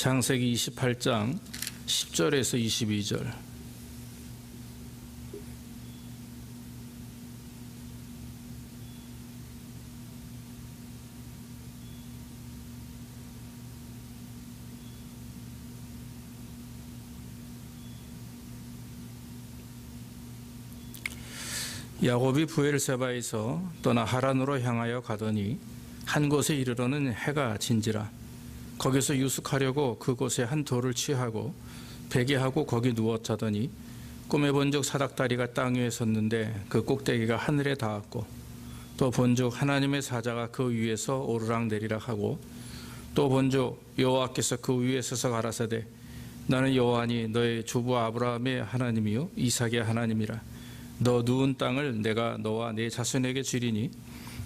창세기 28장 10절에서 22절. 야곱이 브엘세바에서 떠나 하란으로 향하여 가더니 한 곳에 이르러는 해가 진지라. 거기서 유숙하려고 그곳에 한 돌을 취하고 베개하고 거기 누워 자더니 꿈에 본즉 사닥다리가 땅 위에 섰는데 그 꼭대기가 하늘에 닿았고, 또 본즉 하나님의 사자가 그 위에서 오르락 내리락 하고, 또 본즉 여호와께서 그 위에 서서 가라사대 나는 여호와니 너의 주부 아브라함의 하나님이요 이삭의 하나님이라. 너 누운 땅을 내가 너와 내 자손에게 주리니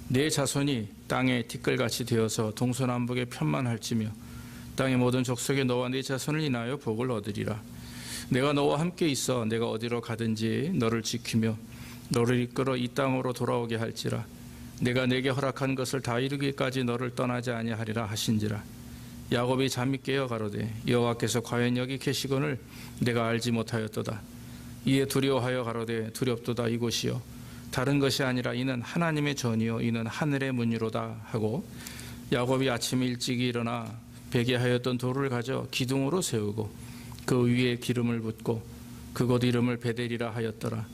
내 자손이 땅의 티끌같이 되어서 동서남북에 편만할지며 땅의 모든 족속에 너와 네 자손을 인하여 복을 얻으리라. 내가 너와 함께 있어 내가 어디로 가든지 너를 지키며 너를 이끌어 이 땅으로 돌아오게 할지라. 내가 내게 허락한 것을 다 이루기까지 너를 떠나지 아니하리라 하신지라. 야곱이 잠이 깨어 가로되 여호와께서 과연 여기 계시거늘 내가 알지 못하였도다. 이에 두려워하여 가로되 두렵도다. 이곳이요 다른 것이 아니라 이는 하나님의 전이요 이는 하늘의 문이로다 하고, 야곱이 아침 일찍이 일어나 베개하였던 돌을 가져 기둥으로 세우고 그 위에 기름을 붓고 그곳 이름을 베델이라 하였더라.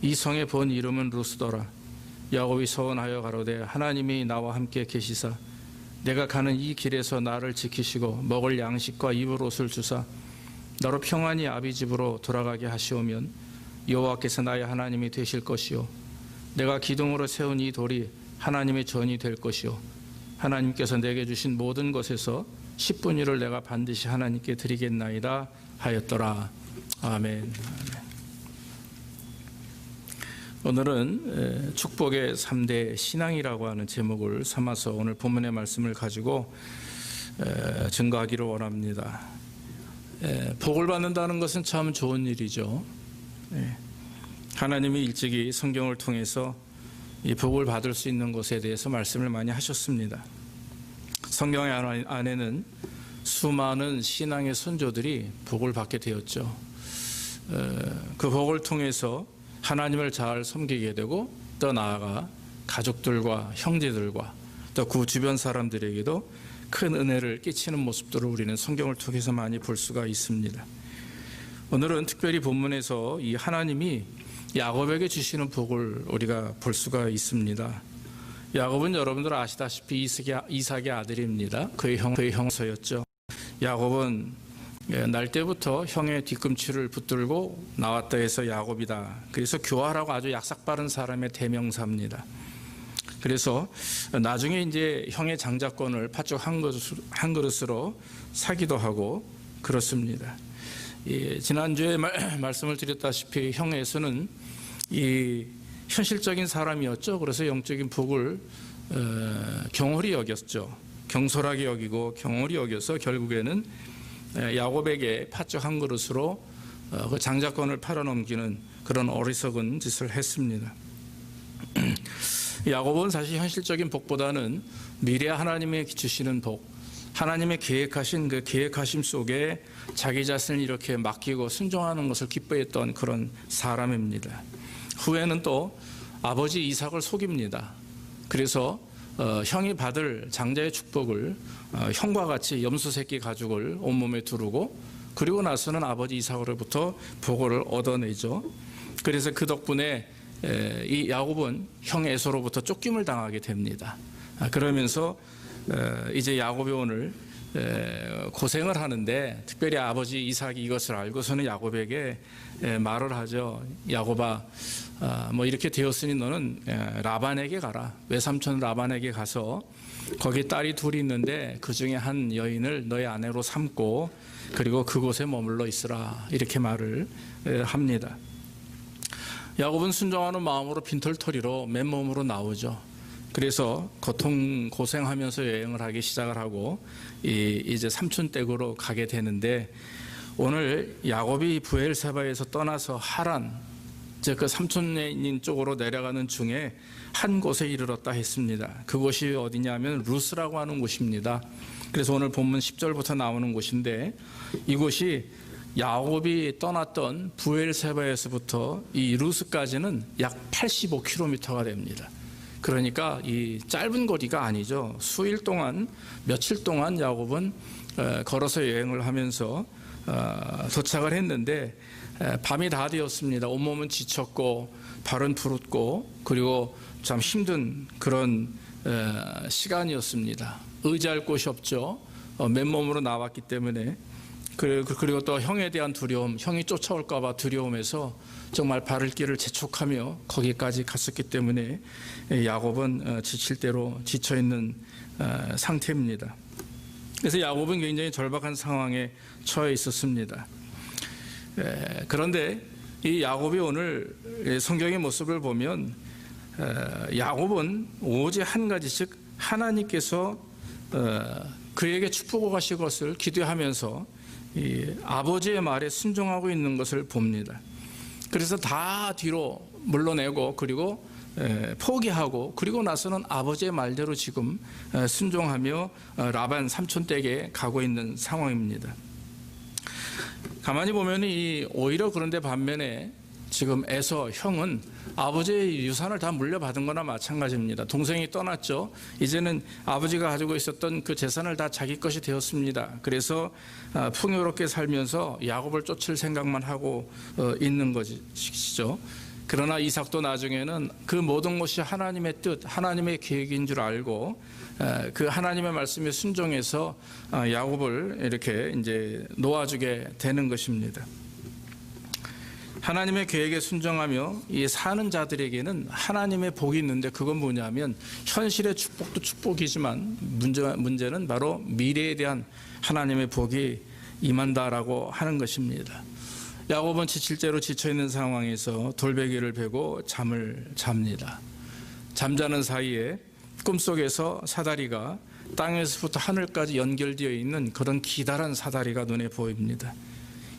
이 성의 본 이름은 루스더라. 야곱이 서원하여 가로되 하나님이 나와 함께 계시사 내가 가는 이 길에서 나를 지키시고 먹을 양식과 입을 옷을 주사 나로 평안히 아비 집으로 돌아가게 하시오면 여호와께서 나의 하나님이 되실 것이요 내가 기둥으로 세운 이 돌이 하나님의 전이 될 것이요 하나님께서 내게 주신 모든 것에서 10분의 1을 내가 반드시 하나님께 드리겠나이다 하였더라. 아멘. 오늘은 축복의 3대 신앙이라고 하는 제목을 삼아서 오늘 본문의 말씀을 가지고 증거하기를 원합니다. 복을 받는다는 것은 참 좋은 일이죠. 하나님이 일찍이 성경을 통해서 이 복을 받을 수 있는 것에 대해서 말씀을 많이 하셨습니다. 성경 안에는 수많은 신앙의 선조들이 복을 받게 되었죠. 그 복을 통해서 하나님을 잘 섬기게 되고, 또 나아가 가족들과 형제들과 또 그 주변 사람들에게도 큰 은혜를 끼치는 모습들을 우리는 성경을 통해서 많이 볼 수가 있습니다. 오늘은 특별히 본문에서 이 하나님이 야곱에게 주시는 복을 우리가 볼 수가 있습니다. 야곱은 여러분들 아시다시피 이삭의 아들입니다. 그의 형서였죠. 야곱은 날 때부터 형의 뒤꿈치를 붙들고 나왔다 해서 야곱이다. 그래서 교활하고 아주 약삭빠른 사람의 대명사입니다. 그래서 나중에 이제 형의 장자권을 팥죽 한 그릇으로 사기도 하고 그렇습니다. 지난주에 말씀을 드렸다시피 형 에서는 이 현실적인 사람이었죠. 그래서 영적인 복을 경홀히 여겼죠. 경솔하게 여기고 경홀히 여겨서 결국에는 야곱에게 팥죽 한 그릇으로 그 장자권을 팔아넘기는 그런 어리석은 짓을 했습니다. 야곱은 사실 현실적인 복보다는 미래 하나님의 주시는 복, 하나님의 계획하신 그 계획하심 속에 자기 자신을 이렇게 맡기고 순종하는 것을 기뻐했던 그런 사람입니다. 후에는 또 아버지 이삭을 속입니다. 그래서 형이 받을 장자의 축복을 형과 같이 염소 새끼 가죽을 온몸에 두르고, 그리고 나서는 아버지 이삭으로부터 복을 얻어내죠. 그래서 그 덕분에 이 야곱은 형 에서로부터 쫓김을 당하게 됩니다. 그러면서 이제 야곱이 오늘 고생을 하는데, 특별히 아버지 이삭이 이것을 알고서는 야곱에게 말을 하죠. 야곱아, 뭐 이렇게 되었으니 너는 라반에게 가라. 외삼촌 라반에게 가서 거기 딸이 둘이 있는데 그 중에 한 여인을 너의 아내로 삼고 그리고 그곳에 머물러 있으라. 이렇게 말을 합니다. 야곱은 순종하는 마음으로 빈털터리로 맨몸으로 나오죠. 그래서 고생하면서 여행을 하기 시작을 하고 이제 삼촌 댁으로 가게 되는데, 오늘 야곱이 브엘세바에서 떠나서 하란, 즉 그 삼촌네 있는 쪽으로 내려가는 중에 한 곳에 이르렀다 했습니다. 그곳이 어디냐면 루스라고 하는 곳입니다. 그래서 오늘 본문 10절부터 나오는 곳인데, 이곳이 야곱이 떠났던 부엘세바에서부터 이 루스까지는 약 85km가 됩니다. 그러니까 이 짧은 거리가 아니죠. 수일 동안, 며칠 동안 야곱은 걸어서 여행을 하면서 도착을 했는데, 밤이 다 되었습니다. 온몸은 지쳤고 발은 부르고 그리고 참 힘든 그런 시간이었습니다. 의지할 곳이 없죠. 맨몸으로 나왔기 때문에. 그리고 또 형에 대한 두려움, 형이 쫓아올까 봐 두려움에서 정말 바를 길을 재촉하며 거기까지 갔었기 때문에 야곱은 지칠 대로 지쳐있는 상태입니다. 그래서 야곱은 굉장히 절박한 상황에 처해 있었습니다. 그런데 이 야곱이 오늘 성경의 모습을 보면 야곱은 오직 한 가지, 즉 하나님께서 그에게 축복을 하실 것을 기도하면서 이 아버지의 말에 순종하고 있는 것을 봅니다. 그래서 다 뒤로 물러내고 그리고 포기하고 그리고 나서는 아버지의 말대로 지금 순종하며 라반 삼촌 댁에 가고 있는 상황입니다. 가만히 보면 오히려 그런데 반면에 지금 에서 형은 아버지의 유산을 다 물려받은 거나 마찬가지입니다. 동생이 떠났죠. 이제는 아버지가 가지고 있었던 그 재산을 다 자기 것이 되었습니다. 그래서 풍요롭게 살면서 야곱을 쫓을 생각만 하고 있는 것이죠. 그러나 이삭도 나중에는 그 모든 것이 하나님의 뜻, 하나님의 계획인 줄 알고 그 하나님의 말씀에 순종해서 야곱을 이렇게 이제 놓아주게 되는 것입니다. 하나님의 계획에 순종하며 이 사는 자들에게는 하나님의 복이 있는데, 그건 뭐냐면 현실의 축복도 축복이지만 문제는 바로 미래에 대한 하나님의 복이 임한다라고 하는 것입니다. 야곱은 지칠대로 지쳐있는 상황에서 돌베개를 베고 잠을 잡니다. 잠자는 사이에 꿈속에서 사다리가 땅에서부터 하늘까지 연결되어 있는 그런 기다란 사다리가 눈에 보입니다.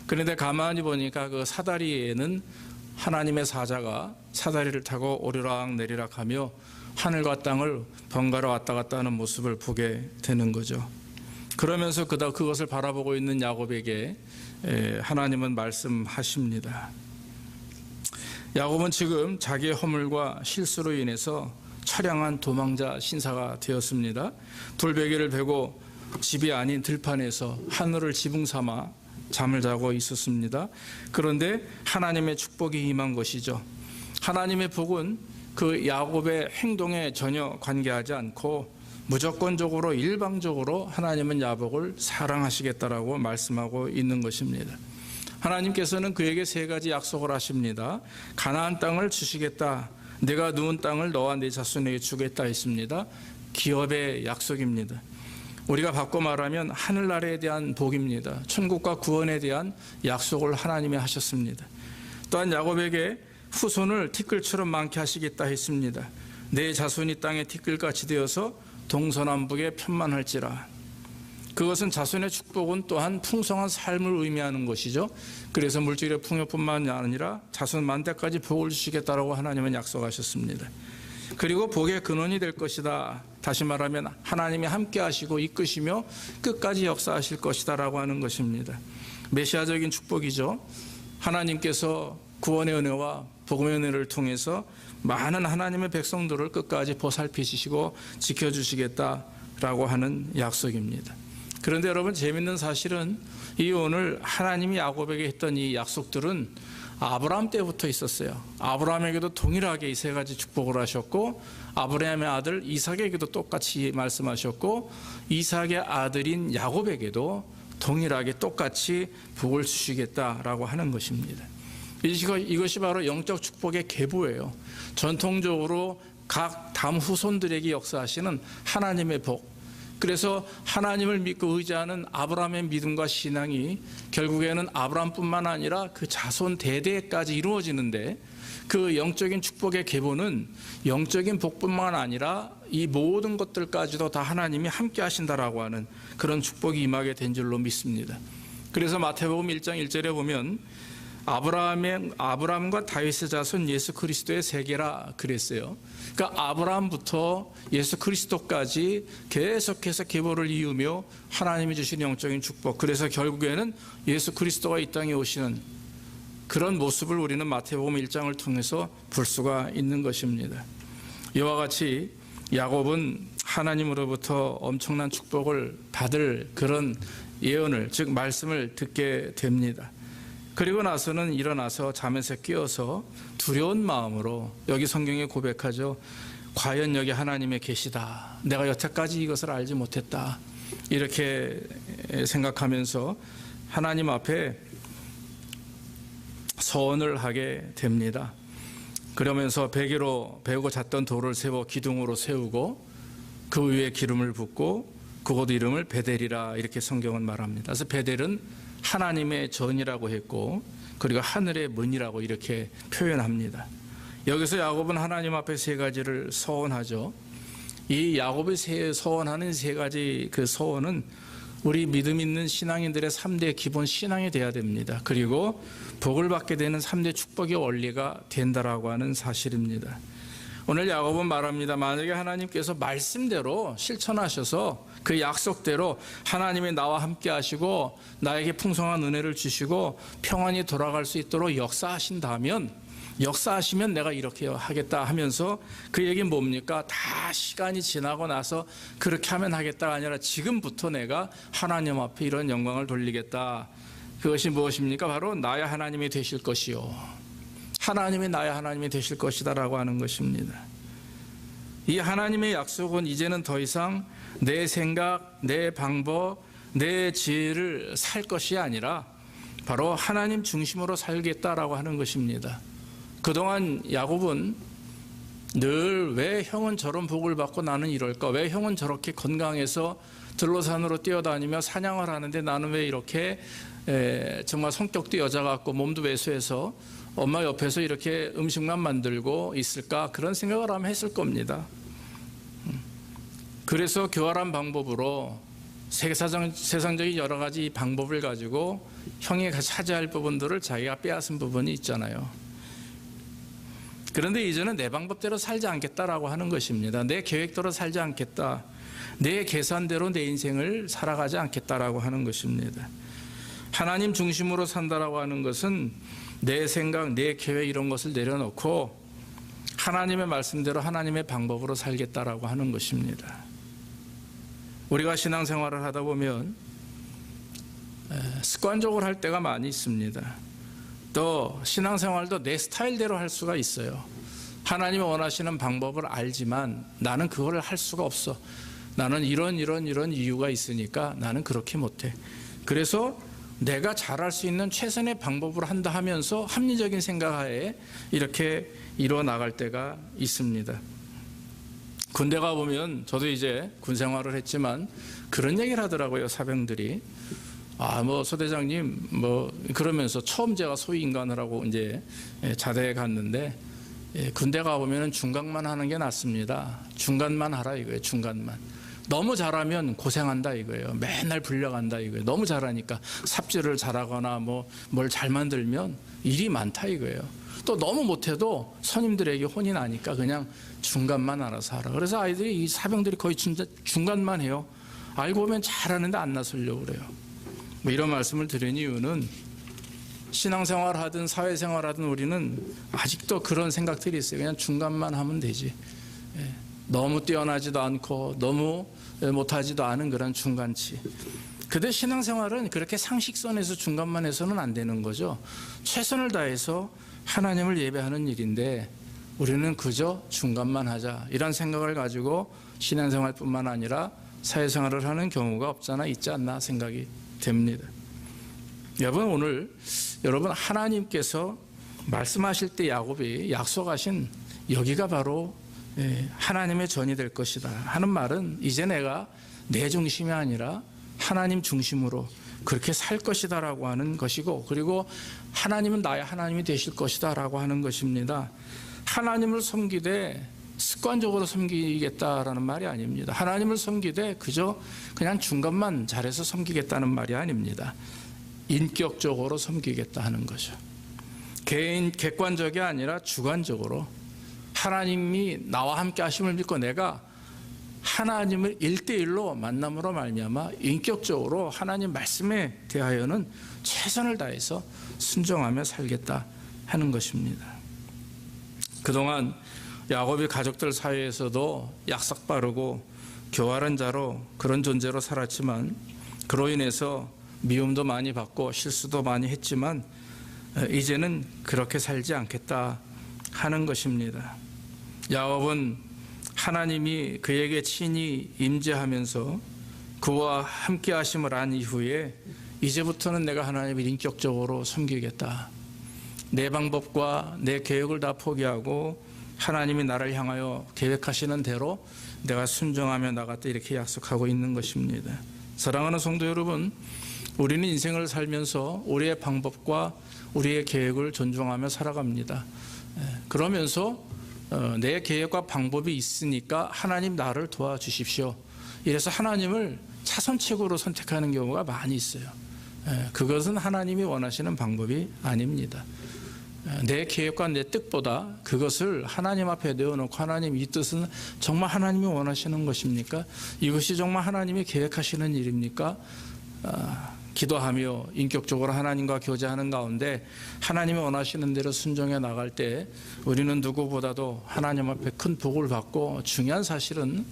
그런데 가만히 보니까 그 사다리에는 하나님의 사자가 사다리를 타고 오르락 내리락 하며 하늘과 땅을 번갈아 왔다 갔다 하는 모습을 보게 되는 거죠. 그러면서 그것을 바라보고 있는 야곱에게 하나님은 말씀하십니다. 야곱은 지금 자기의 허물과 실수로 인해서 처량한 도망자 신사가 되었습니다. 돌베개를 베고 집이 아닌 들판에서 하늘을 지붕 삼아 잠을 자고 있었습니다. 그런데 하나님의 축복이 임한 것이죠. 하나님의 복은 그 야곱의 행동에 전혀 관계하지 않고 무조건적으로 일방적으로 하나님은 야곱을 사랑하시겠다라고 말씀하고 있는 것입니다. 하나님께서는 그에게 세 가지 약속을 하십니다. 가나안 땅을 주시겠다. 내가 누운 땅을 너와 네 자손에게 주겠다 했습니다. 기업의 약속입니다. 우리가 바꿔 말하면 하늘나라에 대한 복입니다. 천국과 구원에 대한 약속을 하나님이 하셨습니다. 또한 야곱에게 후손을 티끌처럼 많게 하시겠다 했습니다. 내 자손이 땅의 티끌같이 되어서 동서남북에 편만할지라. 그것은 자손의 축복은 또한 풍성한 삶을 의미하는 것이죠. 그래서 물질의 풍요뿐만 아니라 자손 만대까지 복을 주시겠다라고 하나님은 약속하셨습니다. 그리고 복의 근원이 될 것이다. 다시 말하면 하나님이 함께 하시고 이끄시며 끝까지 역사하실 것이다 라고 하는 것입니다. 메시아적인 축복이죠. 하나님께서 구원의 은혜와 복음의 은혜를 통해서 많은 하나님의 백성들을 끝까지 보살피시고 지켜주시겠다라고 하는 약속입니다. 그런데 여러분, 재밌는 사실은 이 오늘 하나님이 야곱에게 했던 이 약속들은 아브라함 때부터 있었어요. 아브라함에게도 동일하게 이 세 가지 축복을 하셨고, 아브라함의 아들 이삭에게도 똑같이 말씀하셨고, 이삭의 아들인 야곱에게도 동일하게 똑같이 복을 주시겠다라고 하는 것입니다. 이것이 바로 영적 축복의 계보예요. 전통적으로 각 다음 후손들에게 역사하시는 하나님의 복. 그래서 하나님을 믿고 의지하는 아브라함의 믿음과 신앙이 결국에는 아브라함뿐만 아니라 그 자손 대대까지 이루어지는데, 그 영적인 축복의 계보는 영적인 복뿐만 아니라 이 모든 것들까지도 다 하나님이 함께 하신다라고 하는 그런 축복이 임하게 된 줄로 믿습니다. 그래서 마태복음 1장 1절에 보면 아브라함과 다윗의 자손 예수 그리스도의 세계라 그랬어요. 그러니까 아브라함부터 예수 그리스도까지 계속해서 계보를 이으며 하나님이 주신 영적인 축복, 그래서 결국에는 예수 그리스도가 이 땅에 오시는 그런 모습을 우리는 마태복음 1장을 통해서 볼 수가 있는 것입니다. 이와 같이 야곱은 하나님으로부터 엄청난 축복을 받을 그런 예언을, 즉 말씀을 듣게 됩니다. 그리고 나서는 일어나서 잠에서 깨어서 두려운 마음으로, 여기 성경에 고백하죠. 과연 여기 하나님의 계시다, 내가 여태까지 이것을 알지 못했다, 이렇게 생각하면서 하나님 앞에 서원을 하게 됩니다. 그러면서 베개로 베고 잤던 돌을 세워 기둥으로 세우고 그 위에 기름을 붓고 그곳 이름을 베델이라, 이렇게 성경은 말합니다. 그래서 베델은 하나님의 전이라고 했고, 그리고 하늘의 문이라고 이렇게 표현합니다. 여기서 야곱은 하나님 앞에 세 가지를 서원하죠. 이 야곱이 서원하는 세 가지 그 서원은 우리 믿음 있는 신앙인들의 3대 기본 신앙이 돼야 됩니다. 그리고 복을 받게 되는 3대 축복의 원리가 된다라고 하는 사실입니다. 오늘 야곱은 말합니다. 만약에 하나님께서 말씀대로 실천하셔서 그 약속대로 하나님이 나와 함께 하시고 나에게 풍성한 은혜를 주시고 평안히 돌아갈 수 있도록 역사하시면 내가 이렇게 하겠다 하면서, 그 얘기는 뭡니까? 다 시간이 지나고 나서 그렇게 하면 하겠다가 아니라 지금부터 내가 하나님 앞에 이런 영광을 돌리겠다. 그것이 무엇입니까? 바로 나의 하나님이 되실 것이요, 하나님이 나의 하나님이 되실 것이다 라고 하는 것입니다. 이 하나님의 약속은 이제는 더 이상 내 생각, 내 방법, 내 지혜를 살 것이 아니라 바로 하나님 중심으로 살겠다라고 하는 것입니다. 그동안 야곱은 늘 왜 형은 저런 복을 받고 나는 이럴까? 왜 형은 저렇게 건강해서 들로산으로 뛰어다니며 사냥을 하는데 나는 왜 이렇게 정말 성격도 여자 같고 몸도 왜소해서 엄마 옆에서 이렇게 음식만 만들고 있을까? 그런 생각을 아마 했을 겁니다. 그래서 교활한 방법으로 세상적인 여러 가지 방법을 가지고 형이 차지할 부분들을 자기가 빼앗은 부분이 있잖아요. 그런데 이제는 내 방법대로 살지 않겠다라고 하는 것입니다. 내 계획대로 살지 않겠다, 내 계산대로 내 인생을 살아가지 않겠다라고 하는 것입니다. 하나님 중심으로 산다라고 하는 것은 내 생각, 내 계획 이런 것을 내려놓고 하나님의 말씀대로 하나님의 방법으로 살겠다라고 하는 것입니다. 우리가 신앙생활을 하다 보면 습관적으로 할 때가 많이 있습니다. 또 신앙생활도 내 스타일대로 할 수가 있어요. 하나님이 원하시는 방법을 알지만 나는 그걸 할 수가 없어. 나는 이런 이유가 있으니까 나는 그렇게 못해. 그래서 내가 잘할 수 있는 최선의 방법으로 한다 하면서 합리적인 생각하에 이렇게 이루어 나갈 때가 있습니다. 군대 가보면, 저도 이제 군 생활을 했지만 그런 얘기를 하더라고요, 사병들이. 소대장님, 그러면서 처음 제가 소위 인간을 하고 이제 자대에 갔는데, 군대 가보면 중간만 하는 게 낫습니다. 중간만 하라 이거예요, 중간만. 너무 잘하면 고생한다 이거예요. 맨날 불려간다 이거예요. 너무 잘하니까 삽질을 잘하거나 뭘 잘 만들면 일이 많다 이거예요. 또 너무 못해도 선임들에게 혼이 나니까 그냥 중간만 알아서 하라. 그래서 아이들이, 이 사병들이 거의 중간만 해요. 알고 보면 잘하는데 안 나서려고 그래요. 이런 말씀을 드린 이유는 신앙생활 하든 사회생활 하든 우리는 아직도 그런 생각들이 있어요. 그냥 중간만 하면 되지. 너무 뛰어나지도 않고 너무 못하지도 않은 그런 중간치. 근데 신앙생활은 그렇게 상식선에서 중간만 해서는 안 되는 거죠. 최선을 다해서 하나님을 예배하는 일인데 우리는 그저 중간만 하자, 이런 생각을 가지고 신앙생활뿐만 아니라 사회생활을 하는 경우가 있지 않나 생각이 됩니다. 오늘 여러분, 하나님께서 말씀하실 때 야곱이 약속하신 여기가 바로 하나님의 전이 될 것이다 하는 말은, 이제 내가 내 중심이 아니라 하나님 중심으로 그렇게 살 것이다 라고 하는 것이고, 그리고 하나님은 나의 하나님이 되실 것이다 라고 하는 것입니다. 하나님을 섬기되 습관적으로 섬기겠다라는 말이 아닙니다. 하나님을 섬기되 그냥 중간만 잘해서 섬기겠다는 말이 아닙니다. 인격적으로 섬기겠다 하는 거죠. 객관적이 아니라 주관적으로 하나님이 나와 함께 하심을 믿고 내가 하나님을 1대1로 만남으로 말미암아 인격적으로 하나님 말씀에 대하여는 최선을 다해서 순종하며 살겠다 하는 것입니다. 그동안 야곱이 가족들 사이에서도 약삭빠르고 교활한 자로 그런 존재로 살았지만 그로 인해서 미움도 많이 받고 실수도 많이 했지만 이제는 그렇게 살지 않겠다 하는 것입니다. 야곱은 하나님이 그에게 친히 임재하면서 그와 함께 하심을 안 이후에 이제부터는 내가 하나님을 인격적으로 섬기겠다. 내 방법과 내 계획을 다 포기하고 하나님이 나를 향하여 계획하시는 대로 내가 순종하며 나갔다 이렇게 약속하고 있는 것입니다. 사랑하는 성도 여러분, 우리는 인생을 살면서 우리의 방법과 우리의 계획을 존중하며 살아갑니다. 그러면서 내 계획과 방법이 있으니까 하나님 나를 도와주십시오. 이래서 하나님을 차선책으로 선택하는 경우가 많이 있어요. 그것은 하나님이 원하시는 방법이 아닙니다. 내 계획과 내 뜻보다 그것을 하나님 앞에 내어놓고 하나님 이 뜻은 정말 하나님이 원하시는 것입니까? 이것이 정말 하나님이 계획하시는 일입니까? 기도하며 인격적으로 하나님과 교제하는 가운데 하나님이 원하시는 대로 순종해 나갈 때 우리는 누구보다도 하나님 앞에 큰 복을 받고, 중요한 사실은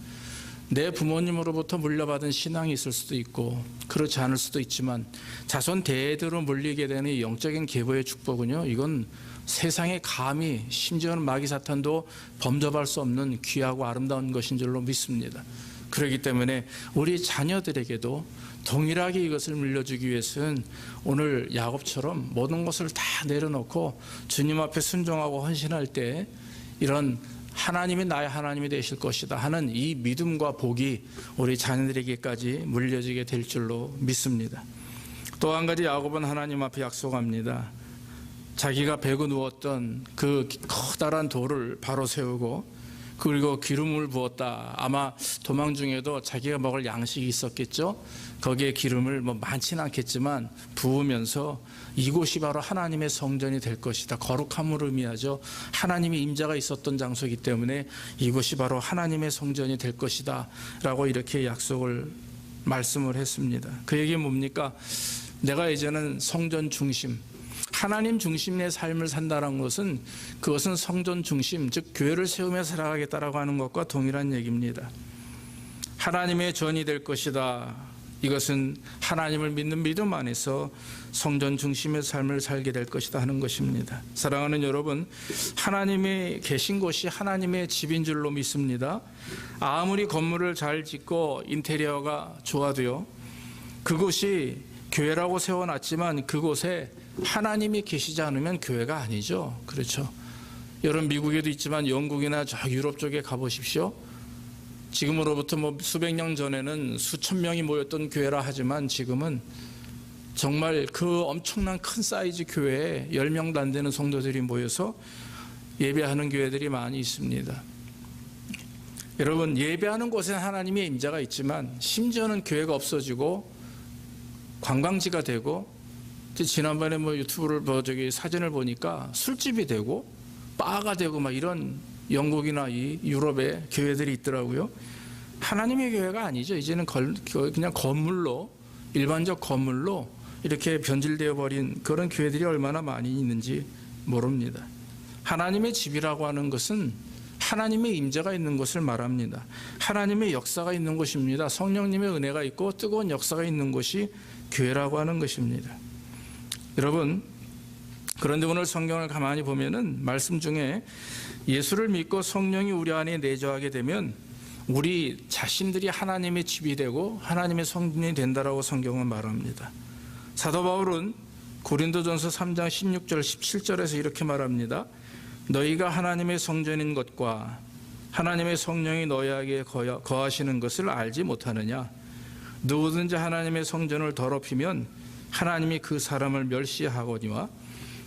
내 부모님으로부터 물려받은 신앙이 있을 수도 있고 그렇지 않을 수도 있지만 자손 대대로 물리게 되는 이 영적인 계보의 축복은요, 이건 세상에 감히 심지어는 마귀 사탄도 범접할 수 없는 귀하고 아름다운 것인 줄로 믿습니다. 그렇기 때문에 우리 자녀들에게도 동일하게 이것을 물려주기 위해서는 오늘 야곱처럼 모든 것을 다 내려놓고 주님 앞에 순종하고 헌신할 때 이런 하나님이 나의 하나님이 되실 것이다 하는 이 믿음과 복이 우리 자녀들에게까지 물려지게 될 줄로 믿습니다. 또 한 가지 야곱은 하나님 앞에 약속합니다. 자기가 베고 누웠던 그 커다란 돌을 바로 세우고 그리고 기름을 부었다. 아마 도망 중에도 자기가 먹을 양식이 있었겠죠. 거기에 기름을 많지는 않겠지만 부으면서 이곳이 바로 하나님의 성전이 될 것이다. 거룩함을 의미하죠. 하나님의 임재가 있었던 장소이기 때문에 이곳이 바로 하나님의 성전이 될 것이다 라고 이렇게 약속을 말씀을 했습니다. 그 얘기는 뭡니까? 내가 이제는 성전 중심, 하나님 중심의 삶을 산다는 것은 그것은 성전 중심, 즉 교회를 세우며 살아가겠다라고 하는 것과 동일한 얘기입니다. 하나님의 전이 될 것이다. 이것은 하나님을 믿는 믿음 안에서 성전 중심의 삶을 살게 될 것이다 하는 것입니다. 사랑하는 여러분, 하나님이 계신 곳이 하나님의 집인 줄로 믿습니다. 아무리 건물을 잘 짓고 인테리어가 좋아도요, 그곳이 교회라고 세워놨지만 그곳에 하나님이 계시지 않으면 교회가 아니죠. 그렇죠. 여러분 미국에도 있지만 영국이나 저 유럽 쪽에 가보십시오. 지금으로부터 수백 년 전에는 수천 명이 모였던 교회라 하지만 지금은 정말 그 엄청난 큰 사이즈 교회에 10명도 안 되는 성도들이 모여서 예배하는 교회들이 많이 있습니다. 여러분, 예배하는 곳에 하나님의 임재가 있지만 심지어는 교회가 없어지고 관광지가 되고, 지난번에 유튜브를 사진을 보니까 술집이 되고 바가 되고 이런 영국이나 이 유럽의 교회들이 있더라고요. 하나님의 교회가 아니죠. 이제는 그냥 건물로, 일반적 건물로 이렇게 변질되어 버린 그런 교회들이 얼마나 많이 있는지 모릅니다. 하나님의 집이라고 하는 것은 하나님의 임재가 있는 것을 말합니다. 하나님의 역사가 있는 곳입니다. 성령님의 은혜가 있고 뜨거운 역사가 있는 곳이 교회라고 하는 것입니다. 여러분, 그런데 오늘 성경을 가만히 보면은 말씀 중에 예수를 믿고 성령이 우리 안에 내주하게 되면 우리 자신들이 하나님의 집이 되고 하나님의 성전이 된다라고 성경은 말합니다. 사도 바울은 고린도전서 3장 16절 17절에서 이렇게 말합니다. 너희가 하나님의 성전인 것과 하나님의 성령이 너희에게 거하시는 것을 알지 못하느냐? 누구든지 하나님의 성전을 더럽히면 하나님이 그 사람을 멸시하거니와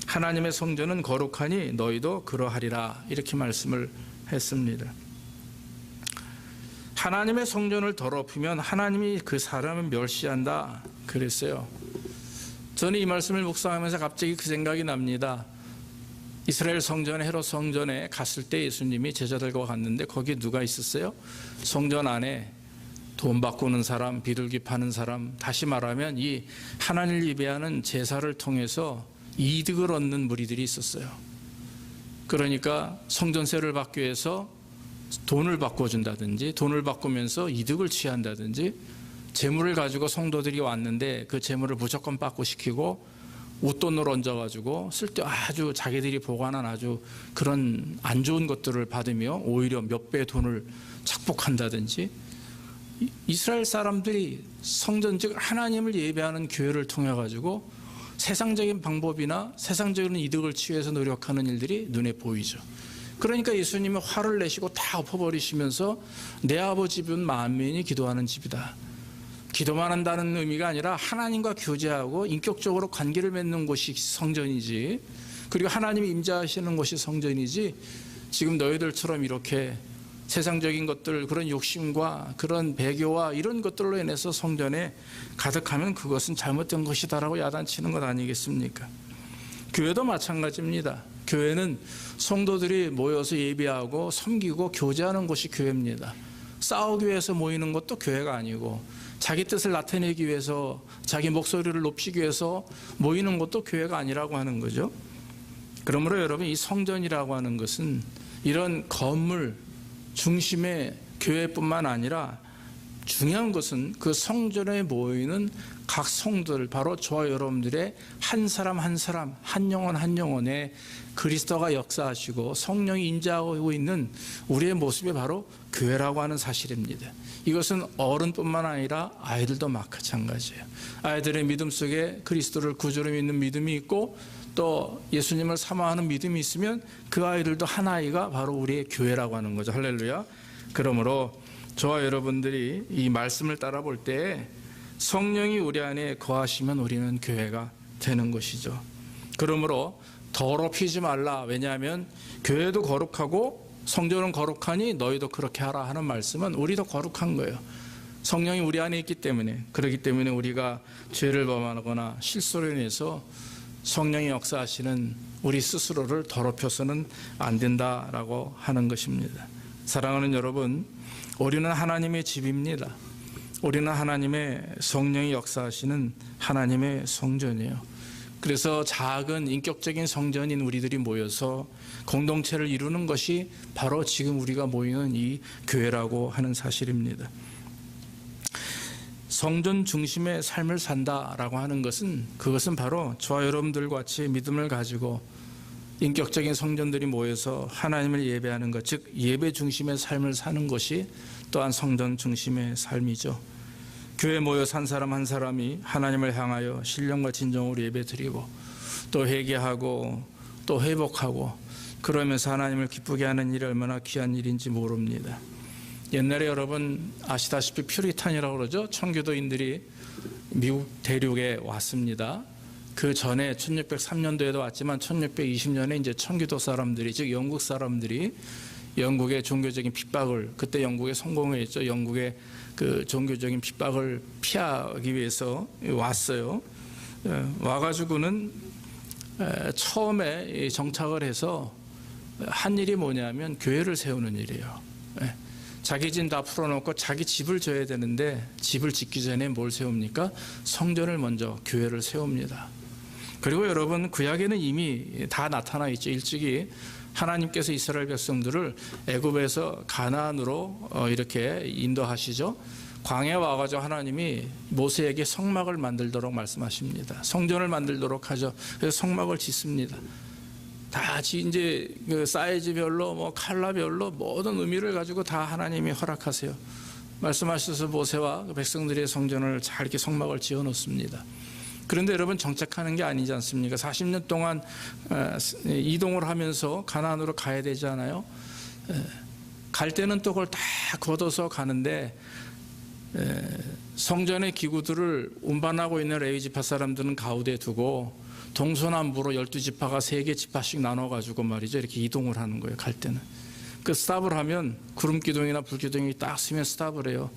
하나님의 성전은 거룩하니 너희도 그러하리라. 이렇게 말씀을 했습니다. 하나님의 성전을 더럽히면 하나님이 그 사람을 멸시한다 그랬어요. 저는 이 말씀을 묵상하면서 갑자기 그 생각이 납니다. 이스라엘 성전에 헤롯 성전에 갔을 때 예수님이 제자들과 갔는데 거기 누가 있었어요? 성전 안에 돈 바꾸는 사람, 비둘기 파는 사람, 다시 말하면 이 하나님을 예배하는 제사를 통해서 이득을 얻는 무리들이 있었어요. 그러니까 성전세를 받기 위해서 돈을 바꿔준다든지, 돈을 바꾸면서 이득을 취한다든지, 재물을 가지고 성도들이 왔는데 그 재물을 무조건 빠꾸시키고 웃돈으로 얹어가지고 쓸데 아주 자기들이 보관한 아주 그런 안 좋은 것들을 받으며 오히려 몇 배의 돈을 착복한다든지, 이스라엘 사람들이 성전 즉 하나님을 예배하는 교회를 통해 가지고 세상적인 방법이나 세상적인 이득을 취해서 노력하는 일들이 눈에 보이죠. 그러니까 예수님이 화를 내시고 다 엎어버리시면서 내 아버지 집은 만민이 기도하는 집이다. 기도만 한다는 의미가 아니라 하나님과 교제하고 인격적으로 관계를 맺는 곳이 성전이지, 그리고 하나님이 임재하시는 곳이 성전이지, 지금 너희들처럼 이렇게 세상적인 것들, 그런 욕심과 그런 배교와 이런 것들로 인해서 성전에 가득하면 그것은 잘못된 것이다라고 야단치는 것 아니겠습니까? 교회도 마찬가지입니다. 교회는 성도들이 모여서 예배하고 섬기고 교제하는 곳이 교회입니다. 싸우기 위해서 모이는 것도 교회가 아니고, 자기 뜻을 나타내기 위해서, 자기 목소리를 높이기 위해서 모이는 것도 교회가 아니라고 하는 거죠. 그러므로 여러분, 이 성전이라고 하는 것은 이런 건물 중심의 교회뿐만 아니라 중요한 것은 그 성전에 모이는 각 성도들, 바로 저와 여러분들의 한 사람 한 사람, 한 영혼 한 영혼에 그리스도가 역사하시고 성령이 임재하고 있는 우리의 모습이 바로 교회라고 하는 사실입니다. 이것은 어른뿐만 아니라 아이들도 마찬가지예요. 아이들의 믿음 속에 그리스도를 구주로 믿는 믿음이 있고 또 예수님을 사모하는 믿음이 있으면 그 아이들도 한 아이가 바로 우리의 교회라고 하는 거죠. 할렐루야. 그러므로 저와 여러분들이 이 말씀을 따라 볼 때 성령이 우리 안에 거하시면 우리는 교회가 되는 것이죠. 그러므로 더럽히지 말라. 왜냐하면 교회도 거룩하고 성전은 거룩하니 너희도 그렇게 하라 하는 말씀은 우리도 거룩한 거예요. 성령이 우리 안에 있기 때문에, 그렇기 때문에 우리가 죄를 범하거나 실수로 인해서 성령이 역사하시는 우리 스스로를 더럽혀서는 안 된다라고 하는 것입니다. 사랑하는 여러분, 우리는 하나님의 집입니다. 우리는 하나님의 성령이 역사하시는 하나님의 성전이에요. 그래서 작은 인격적인 성전인 우리들이 모여서 공동체를 이루는 것이 바로 지금 우리가 모이는 이 교회라고 하는 사실입니다. 성전 중심의 삶을 산다라고 하는 것은, 그것은 바로 저와 여러분들 같이 믿음을 가지고 인격적인 성전들이 모여서 하나님을 예배하는 것, 즉 예배 중심의 삶을 사는 것이 또한 성전 중심의 삶이죠. 교회에 모여 산 사람 한 사람이 하나님을 향하여 신령과 진정으로 예배드리고 또 회개하고 또 회복하고 그러면서 하나님을 기쁘게 하는 일이 얼마나 귀한 일인지 모릅니다. 옛날에 여러분 아시다시피 퓨리탄이라고 그러죠. 청교도인들이 미국 대륙에 왔습니다. 그 전에 1603년도에도 왔지만 1620년에 이제 청교도 사람들이, 즉 영국 사람들이 영국의 종교적인 핍박을, 그때 영국에 성공을 했죠. 영국의 그 종교적인 핍박을 피하기 위해서 왔어요. 와가지고는 처음에 정착을 해서 한 일이 뭐냐면 교회를 세우는 일이에요. 자기 집 다 풀어놓고 자기 집을 져야 되는데 집을 짓기 전에 뭘 세웁니까? 성전을 먼저, 교회를 세웁니다. 그리고 여러분, 구약에는 이미 다 나타나 있죠. 일찍이 하나님께서 이스라엘 백성들을 애굽에서 가나안으로 이렇게 인도하시죠. 광야에 와가지고 하나님이 모세에게 성막을 만들도록 말씀하십니다. 성전을 만들도록 하죠. 그래서 성막을 짓습니다. 다 이제 그 사이즈별로 뭐 컬러별로 모든 의미를 가지고 다 하나님이 허락하세요. 말씀하셔서 모세와 백성들의 성전을 잘 이렇게 성막을 지어 놓습니다. 그런데 여러분, 정착하는 게 아니지 않습니까? 40년 동안 이동을 하면서 가나안으로 가야 되잖아요. 갈 때는 또 그걸 다 걷어서 가는데 성전의 기구들을 운반하고 있는 레위 지파 사람들은 가운데 두고 동서남북으로 12지파가 3개 지파씩 나눠가지고 말이죠, 이렇게 이동을 하는 거예요. 갈 때는 그 스탑을 하면 구름기둥이나 불기둥이 딱 쓰면 스탑을 해요.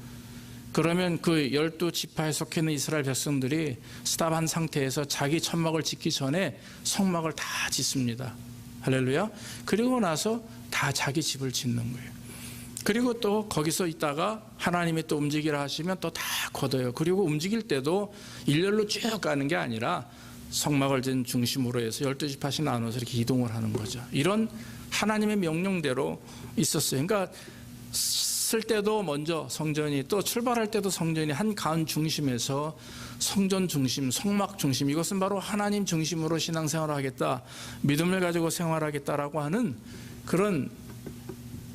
그러면 그 12지파에 속해 있는 이스라엘 백성들이 스탑한 상태에서 자기 천막을 짓기 전에 성막을 다 짓습니다. 할렐루야. 그리고 나서 다 자기 집을 짓는 거예요. 그리고 또 거기서 있다가 하나님이 또 움직이라 하시면 또 다 걷어요. 그리고 움직일 때도 일렬로 쭉 가는 게 아니라 성막을 진 중심으로 해서 12지파씩 나눠서 이렇게 이동을 하는 거죠. 이런 하나님의 명령대로 있었어요. 그러니까 쓸 때도 먼저 성전이, 또 출발할 때도 성전이 한 가운 중심에서 성전 중심, 성막 중심, 이것은 바로 하나님 중심으로 신앙생활을 하겠다, 믿음을 가지고 생활하겠다라고 하는 그런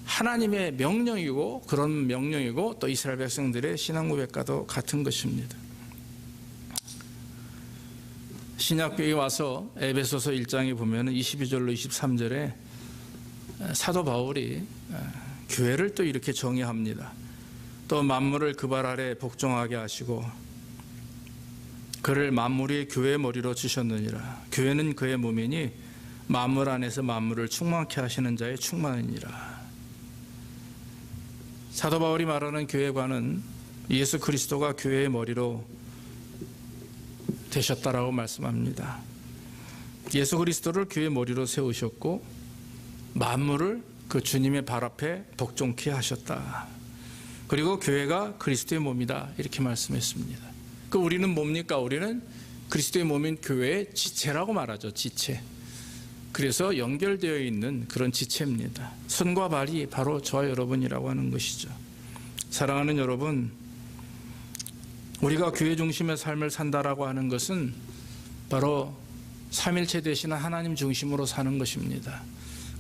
하나님의 명령이고, 그런 명령이고, 또 이스라엘 백성들의 신앙 고백과도 같은 것입니다. 신약교회에 와서 에베소서 1장에 보면 22절로 23절에 사도 바울이 교회를 또 이렇게 정의합니다. 또 만물을 그 발 아래 복종하게 하시고 그를 만물의 교회의 머리로 주셨느니라. 교회는 그의 몸이니 만물 안에서 만물을 충만케 하시는 자의 충만이니라. 사도 바울이 말하는 교회관은 예수 그리스도가 교회의 머리로 되셨다라고 말씀합니다. 예수 그리스도를 교회의 머리로 세우셨고 만물을 그 주님의 발 앞에 복종케 하셨다. 그리고 교회가 그리스도의 몸이다, 이렇게 말씀했습니다. 그 우리는 뭡니까? 우리는 그리스도의 몸인 교회의 지체라고 말하죠. 지체. 그래서 연결되어 있는 그런 지체입니다. 손과 발이 바로 저와 여러분이라고 하는 것이죠. 사랑하는 여러분, 우리가 교회 중심의 삶을 산다라고 하는 것은 바로 삼일체 되시는 하나님 중심으로 사는 것입니다.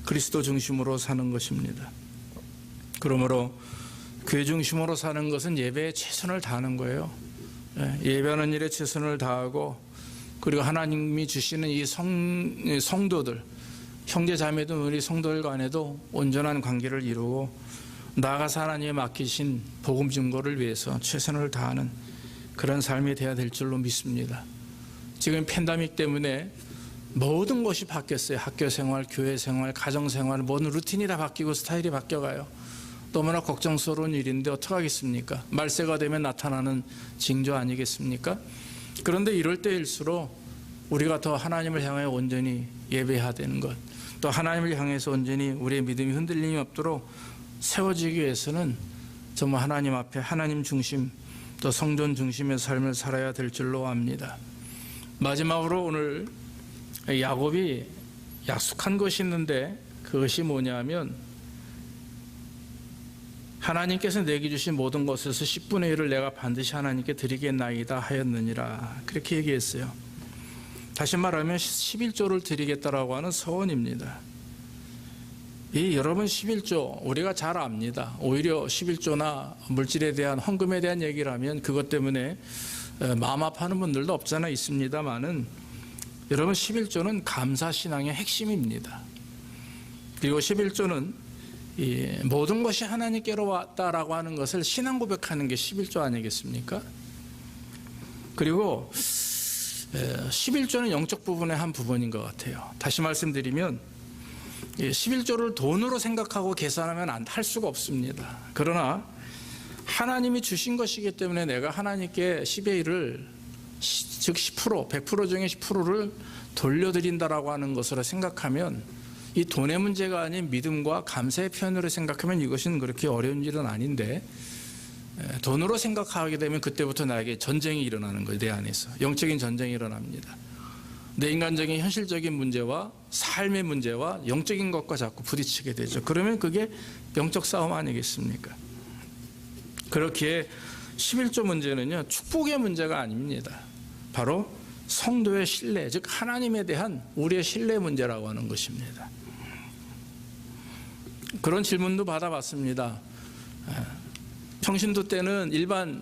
그리스도 중심으로 사는 것입니다. 그러므로 교회 중심으로 사는 것은 예배에 최선을 다하는 거예요. 예배하는 일에 최선을 다하고, 그리고 하나님이 주시는 이 성도들, 형제 자매들, 우리 성도들 간에도 온전한 관계를 이루고 나아가서 하나님의 맡기신 복음 증거를 위해서 최선을 다하는 그런 삶이 되어야 될 줄로 믿습니다. 지금 팬데믹 때문에 모든 것이 바뀌었어요. 학교 생활, 교회 생활, 가정 생활, 모든 루틴이 다 바뀌고 스타일이 바뀌어가요. 너무나 걱정스러운 일인데 어떡하겠습니까? 말세가 되면 나타나는 징조 아니겠습니까? 그런데 이럴 때일수록 우리가 더 하나님을 향하여 온전히 예배해야 되는 것, 또 하나님을 향해서 온전히 우리의 믿음이 흔들림이 없도록 세워지기 위해서는 정말 하나님 앞에 하나님 중심, 또 성전 중심의 삶을 살아야 될 줄로 압니다. 마지막으로 오늘 야곱이 약속한 것이 있는데, 그것이 뭐냐면 하나님께서 내게 주신 모든 것에서 10분의 1을 내가 반드시 하나님께 드리겠나이다 하였느니라, 그렇게 얘기했어요. 다시 말하면 11조를 드리겠다라고 하는 서원입니다. 이 여러분 11조 우리가 잘 압니다. 오히려 11조나 물질에 대한 헌금에 대한 얘기를 하면 그것 때문에 마음 아파하는 분들도 없잖아 있습니다만은, 여러분 11조는 감사신앙의 핵심입니다. 그리고 11조는 이 모든 것이 하나님께로 왔다라고 하는 것을 신앙 고백하는 게 11조 아니겠습니까? 그리고 11조는 영적 부분의 한 부분인 것 같아요. 다시 말씀드리면 11조를 돈으로 생각하고 계산하면 할 수가 없습니다. 그러나 하나님이 주신 것이기 때문에 내가 하나님께 10의 1을, 즉 10%, 100% 중에 10%를 돌려드린다라고 하는 것으로 생각하면, 이 돈의 문제가 아닌 믿음과 감사의 표현으로 생각하면 이것은 그렇게 어려운 일은 아닌데, 돈으로 생각하게 되면 그때부터 나에게 전쟁이 일어나는 거예요. 내 안에서 영적인 전쟁이 일어납니다. 내 인간적인 현실적인 문제와 삶의 문제와 영적인 것과 자꾸 부딪히게 되죠. 그러면 그게 영적 싸움 아니겠습니까? 그렇기에 11조 문제는요, 축복의 문제가 아닙니다. 바로 성도의 신뢰, 즉 하나님에 대한 우리의 신뢰 문제라고 하는 것입니다. 그런 질문도 받아봤습니다. 평신도 때는 일반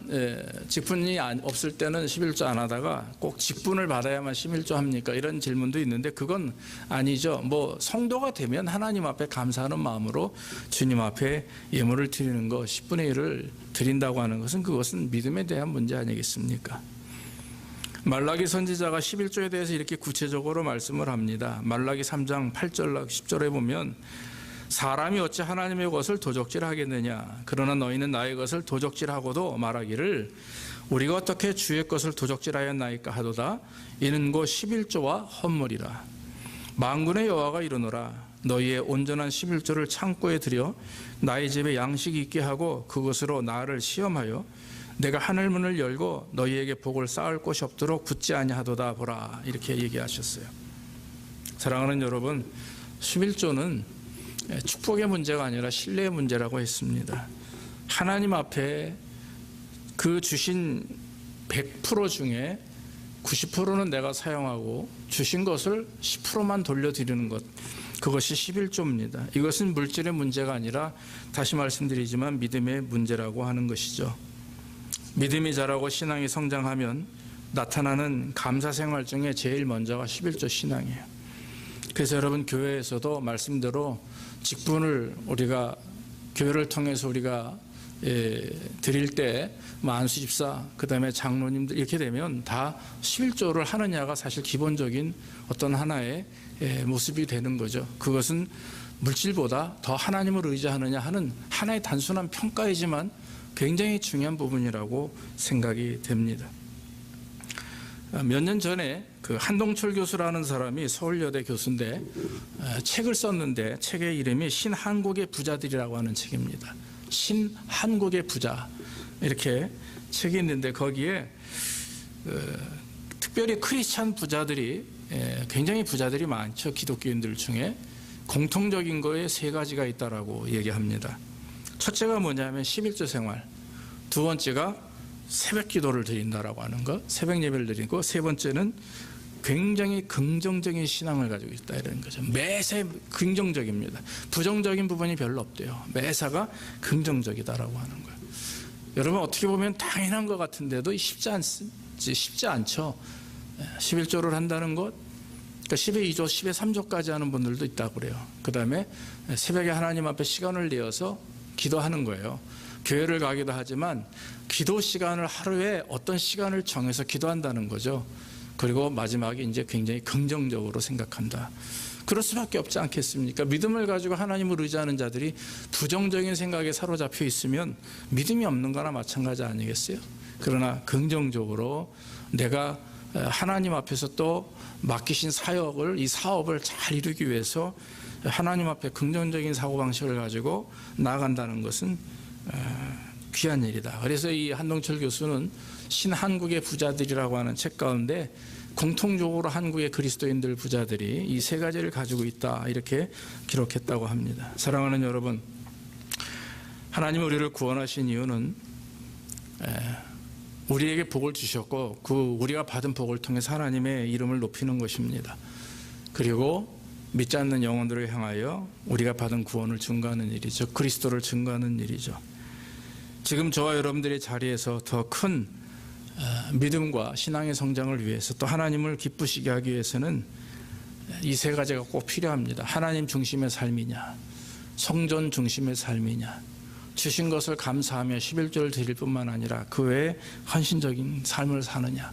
직분이 없을 때는 11조 안 하다가 꼭 직분을 받아야만 11조 합니까? 이런 질문도 있는데, 그건 아니죠. 뭐 성도가 되면 하나님 앞에 감사하는 마음으로 주님 앞에 예물을 드리는 것, 10분의 1을 드린다고 하는 것은, 그것은 믿음에 대한 문제 아니겠습니까? 말라기 선지자가 11조에 대해서 이렇게 구체적으로 말씀을 합니다. 말라기 3장 8절 10절에 보면, 사람이 어찌 하나님의 것을 도적질하겠느냐? 그러나 너희는 나의 것을 도적질하고도 말하기를 우리가 어떻게 주의 것을 도적질하였나이까 하도다. 이는 곧 11조와 헌물이라. 만군의 여호와가 이르노라 너희의 온전한 11조를 창고에 들여 나의 집에 양식이 있게 하고 그것으로 나를 시험하여 내가 하늘 문을 열고 너희에게 복을 쌓을 곳이 없도록 붙지 아니하도다 보라 이렇게 얘기하셨어요. 사랑하는 여러분, 11조는 축복의 문제가 아니라 신뢰의 문제라고 했습니다. 하나님 앞에 그 주신 100% 중에 90%는 내가 사용하고 주신 것을 10%만 돌려드리는 것, 그것이 11조입니다. 이것은 물질의 문제가 아니라 다시 말씀드리지만 믿음의 문제라고 하는 것이죠. 믿음이 자라고 신앙이 성장하면 나타나는 감사 생활 중에 제일 먼저가 11조 신앙이에요. 그래서 여러분, 교회에서도 말씀대로 직분을 우리가 교회를 통해서 우리가 드릴 때 안수 집사, 그 다음에 장로님들 이렇게 되면 다 11조를 하느냐가 사실 기본적인 어떤 하나의 모습이 되는 거죠. 그것은 물질보다 더 하나님을 의지하느냐 하는 하나의 단순한 평가이지만 굉장히 중요한 부분이라고 생각이 됩니다. 몇 년 전에 그 한동철 교수라는 사람이 서울여대 교수인데 책을 썼는데 책의 이름이 신한국의 부자들이라고 하는 책입니다. 신한국의 부자 이렇게 책이 있는데 거기에 특별히 크리스찬 부자들이 굉장히 부자들이 많죠. 기독교인들 중에 공통적인 거에 세 가지가 있다라고 얘기합니다. 첫째가 뭐냐면 11조 생활, 두 번째가 새벽 기도를 드린다라고 하는 것, 새벽 예배를 드리고, 세 번째는 굉장히 긍정적인 신앙을 가지고 있다 이런 거죠. 매사 긍정적입니다. 부정적인 부분이 별로 없대요. 매사가 긍정적이다라고 하는 거예요. 여러분, 어떻게 보면 당연한 것 같은데도 쉽지 않죠. 11조를 한다는 것, 그러니까 10의 2조, 10의 3조까지 하는 분들도 있다고 그래요. 그 다음에 새벽에 하나님 앞에 시간을 내어서 기도하는 거예요. 교회를 가기도 하지만 기도 시간을 하루에 어떤 시간을 정해서 기도한다는 거죠. 그리고 마지막에 이제 굉장히 긍정적으로 생각한다. 그럴 수밖에 없지 않겠습니까? 믿음을 가지고 하나님을 의지하는 자들이 부정적인 생각에 사로잡혀 있으면 믿음이 없는 거나 마찬가지 아니겠어요? 그러나 긍정적으로 내가 하나님 앞에서 또 맡기신 사역을, 이 사업을 잘 이루기 위해서 하나님 앞에 긍정적인 사고방식을 가지고 나아간다는 것은 귀한 일이다. 그래서 이 한동철 교수는 신한국의 부자들이라고 하는 책 가운데 공통적으로 한국의 그리스도인들 부자들이 이 세 가지를 가지고 있다 이렇게 기록했다고 합니다. 사랑하는 여러분, 하나님 우리를 구원하신 이유는 우리에게 복을 주셨고 그 우리가 받은 복을 통해서 하나님의 이름을 높이는 것입니다. 그리고 믿지 않는 영혼들을 향하여 우리가 받은 구원을 증거하는 일이죠. 그리스도를 증거하는 일이죠. 지금 저와 여러분들의 자리에서 더 큰 믿음과 신앙의 성장을 위해서 또 하나님을 기쁘시게 하기 위해서는 이 세 가지가 꼭 필요합니다. 하나님 중심의 삶이냐, 성전 중심의 삶이냐, 주신 것을 감사하며 11조를 드릴 뿐만 아니라 그 외에 헌신적인 삶을 사느냐,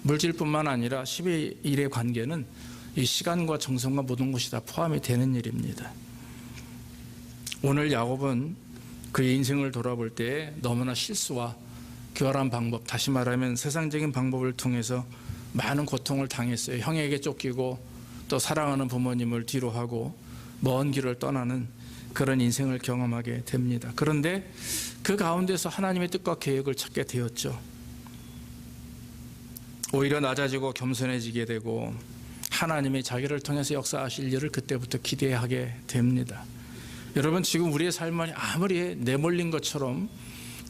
물질뿐만 아니라 10의 1의 관계는 이 시간과 정성과 모든 것이 다 포함이 되는 일입니다. 오늘 야곱은 그의 인생을 돌아볼 때 너무나 실수와 교활한 방법, 다시 말하면 세상적인 방법을 통해서 많은 고통을 당했어요. 형에게 쫓기고 또 사랑하는 부모님을 뒤로 하고 먼 길을 떠나는 그런 인생을 경험하게 됩니다. 그런데 그 가운데서 하나님의 뜻과 계획을 찾게 되었죠. 오히려 낮아지고 겸손해지게 되고 하나님이 자기를 통해서 역사하실 일을 그때부터 기대하게 됩니다. 여러분, 지금 우리의 삶은 아무리 내몰린 것처럼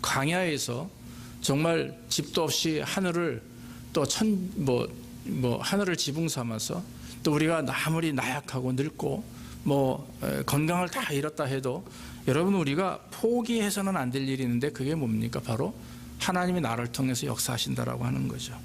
광야에서 정말 집도 없이 하늘을 또 하늘을 지붕 삼아서 또 우리가 아무리 나약하고 늙고 건강을 다 잃었다 해도 여러분, 우리가 포기해서는 안 될 일이 있는데 그게 뭡니까? 바로 하나님이 나를 통해서 역사하신다라고 하는 거죠.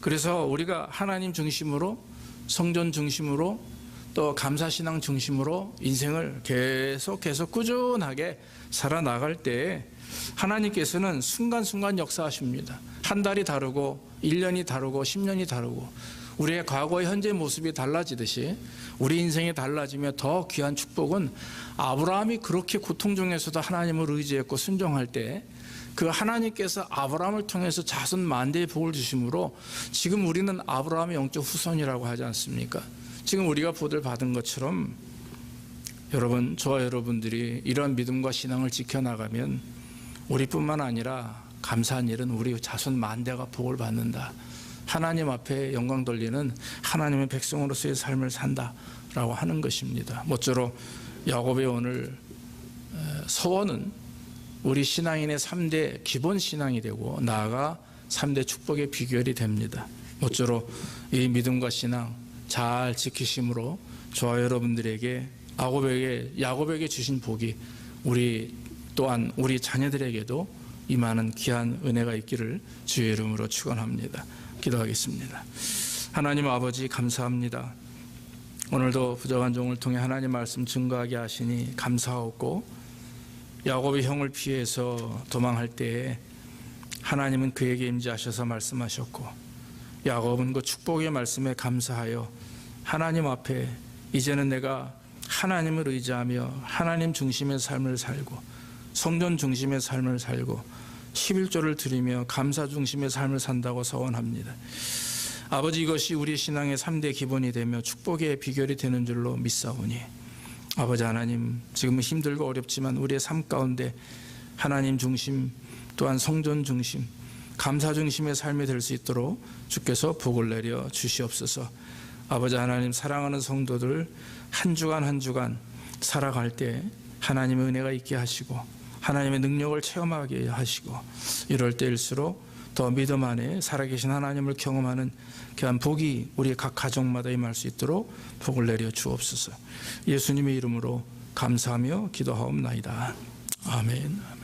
그래서 우리가 하나님 중심으로, 성전 중심으로, 또 감사신앙 중심으로 인생을 계속 꾸준하게 살아나갈 때 하나님께서는 순간순간 역사하십니다. 한 달이 다르고 1년이 다르고 10년이 다르고 우리의 과거의 현재 모습이 달라지듯이 우리 인생이 달라지며 더 귀한 축복은 아브라함이 그렇게 고통 중에서도 하나님을 의지했고 순종할 때 그 하나님께서 아브라함을 통해서 자손 만대의 복을 주심으로 지금 우리는 아브라함의 영적 후손이라고 하지 않습니까? 지금 우리가 보들 받은 것처럼 여러분, 저와 여러분들이 이러한 믿음과 신앙을 지켜나가면 우리뿐만 아니라 감사한 일은 우리 자손 만대가 복을 받는다. 하나님 앞에 영광 돌리는 하나님의 백성으로서의 삶을 산다라고 하는 것입니다. 모쪼록 야곱의 오늘 서원은 우리 신앙인의 3대 기본 신앙이 되고 나아가 3대 축복의 비결이 됩니다. 모쪼록 이 믿음과 신앙 잘 지키심으로 저와 여러분들에게 야곱에게 주신 복이 우리 또한 우리 자녀들에게도 임하는 귀한 은혜가 있기를 주의 이름으로 축원합니다. 기도하겠습니다. 하나님 아버지 감사합니다. 오늘도 부족한 종을 통해 하나님 말씀 증거하게 하시니 감사하고, 야곱의 형을 피해서 도망할 때에 하나님은 그에게 임재하셔서 말씀하셨고, 야곱은 그 축복의 말씀에 감사하여 하나님 앞에 이제는 내가 하나님을 의지하며 하나님 중심의 삶을 살고 성전 중심의 삶을 살고 11조를 드리며 감사 중심의 삶을 산다고 서원합니다. 아버지, 이것이 우리 신앙의 3대 기본이 되며 축복의 비결이 되는 줄로 믿사오니 아버지 하나님, 지금은 힘들고 어렵지만 우리의 삶 가운데 하나님 중심 또한 성전 중심 감사 중심의 삶이 될 수 있도록 주께서 복을 내려 주시옵소서. 아버지 하나님, 사랑하는 성도들 한 주간 한 주간 살아갈 때 하나님의 은혜가 있게 하시고 하나님의 능력을 체험하게 하시고 이럴 때일수록 더 믿음 안에 살아계신 하나님을 경험하는 귀한 복이 우리 각 가정마다 임할 수 있도록 복을 내려 주옵소서. 예수님의 이름으로 감사하며 기도하옵나이다. 아멘.